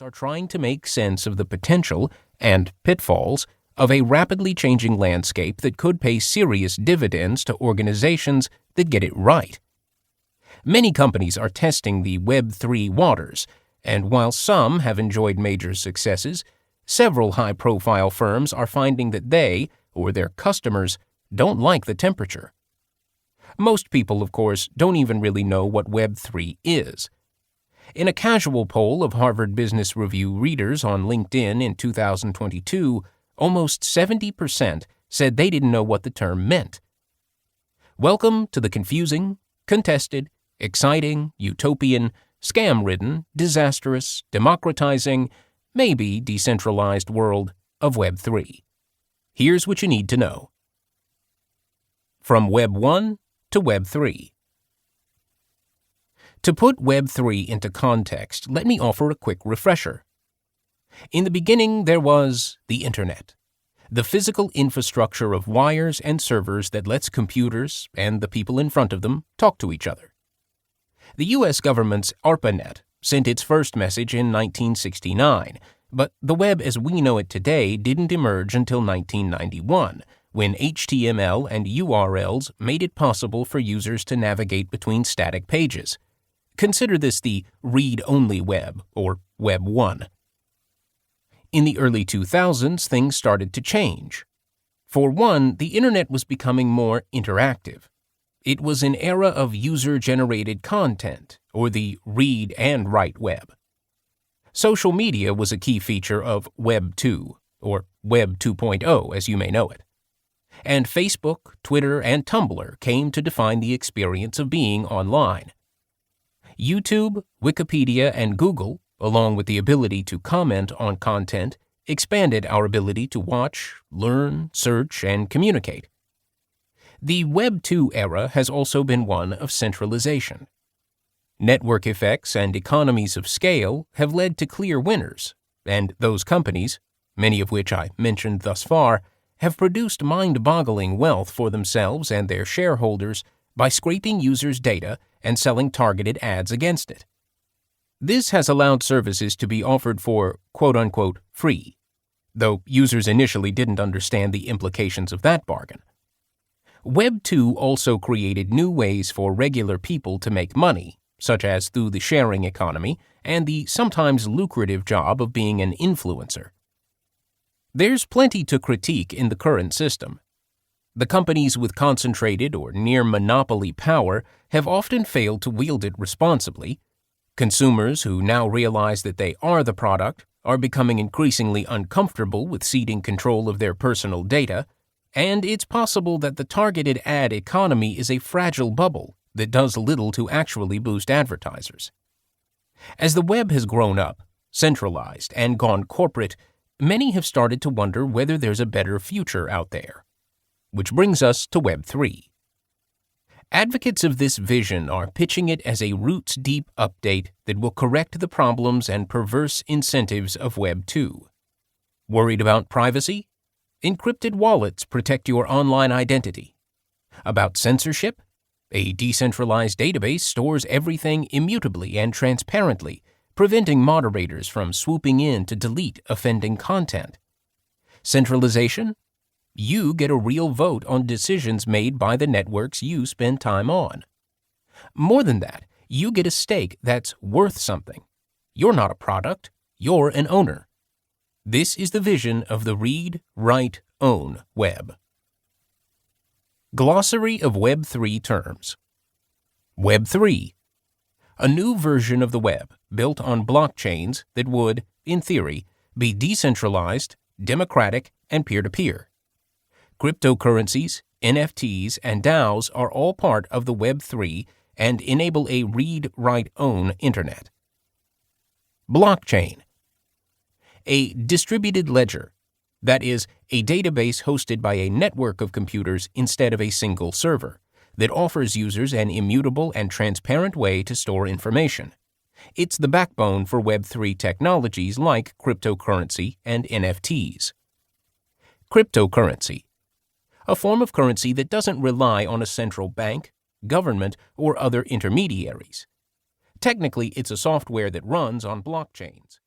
Are trying to make sense of the potential and pitfalls of a rapidly changing landscape that could pay serious dividends to organizations that get it right. Many companies are testing the Web3 waters, and while some have enjoyed major successes, several high-profile firms are finding that they, or their customers, don't like the temperature. Most people, of course, don't even really know what Web3 is. In a casual poll of Harvard Business Review readers on LinkedIn in 2022, almost 70% said they didn't know what the term meant. Welcome to the confusing, contested, exciting, utopian, scam-ridden, disastrous, democratizing, maybe decentralized world of Web3. Here's what you need to know. From Web 1 to Web 3. To put Web 3 into context, let me offer a quick refresher. In the beginning, there was the Internet, the physical infrastructure of wires and servers that lets computers and the people in front of them talk to each other. The U.S. government's ARPANET sent its first message in 1969, but the web as we know it today didn't emerge until 1991, when HTML and URLs made it possible for users to navigate between static pages. Consider this the read-only web, or Web 1. In the early 2000s, things started to change. For one, the Internet was becoming more interactive. It was an era of user-generated content, or the read and write web. Social media was a key feature of Web 2, or Web 2.0 as you may know it. And Facebook, Twitter, and Tumblr came to define the experience of being online. YouTube, Wikipedia, and Google, along with the ability to comment on content, expanded our ability to watch, learn, search, and communicate. The Web 2 era has also been one of centralization. Network effects and economies of scale have led to clear winners, and those companies, many of which I mentioned thus far, have produced mind-boggling wealth for themselves and their shareholders by scraping users' data and selling targeted ads against it. This has allowed services to be offered for quote-unquote free, though users initially didn't understand the implications of that bargain. Web 2 also created new ways for regular people to make money, such as through the sharing economy and the sometimes lucrative job of being an influencer. There's plenty to critique in the current system. The companies with concentrated or near monopoly power have often failed to wield it responsibly. Consumers who now realize that they are the product are becoming increasingly uncomfortable with ceding control of their personal data, and it's possible that the targeted ad economy is a fragile bubble that does little to actually boost advertisers. As the web has grown up, centralized, and gone corporate, many have started to wonder whether there's a better future out there. Which brings us to Web 3. Advocates of this vision are pitching it as a roots-deep update that will correct the problems and perverse incentives of Web 2. Worried about privacy? Encrypted wallets protect your online identity. About censorship? A decentralized database stores everything immutably and transparently, preventing moderators from swooping in to delete offending content. Centralization? You get a real vote on decisions made by the networks you spend time on. More than that, you get a stake that's worth something. You're not a product, you're an owner. This is the vision of the read, write, own web. Glossary of Web 3 terms. Web 3. A new version of the web built on blockchains that would, in theory, be decentralized, democratic, and peer-to-peer. Cryptocurrencies, NFTs, and DAOs are all part of the Web 3 and enable a read, write, own internet. Blockchain. A distributed ledger, that is, a database hosted by a network of computers instead of a single server, that offers users an immutable and transparent way to store information. It's the backbone for Web 3 technologies like cryptocurrency and NFTs. Cryptocurrency. A form of currency that doesn't rely on a central bank, government, or other intermediaries. Technically, it's a software that runs on blockchains.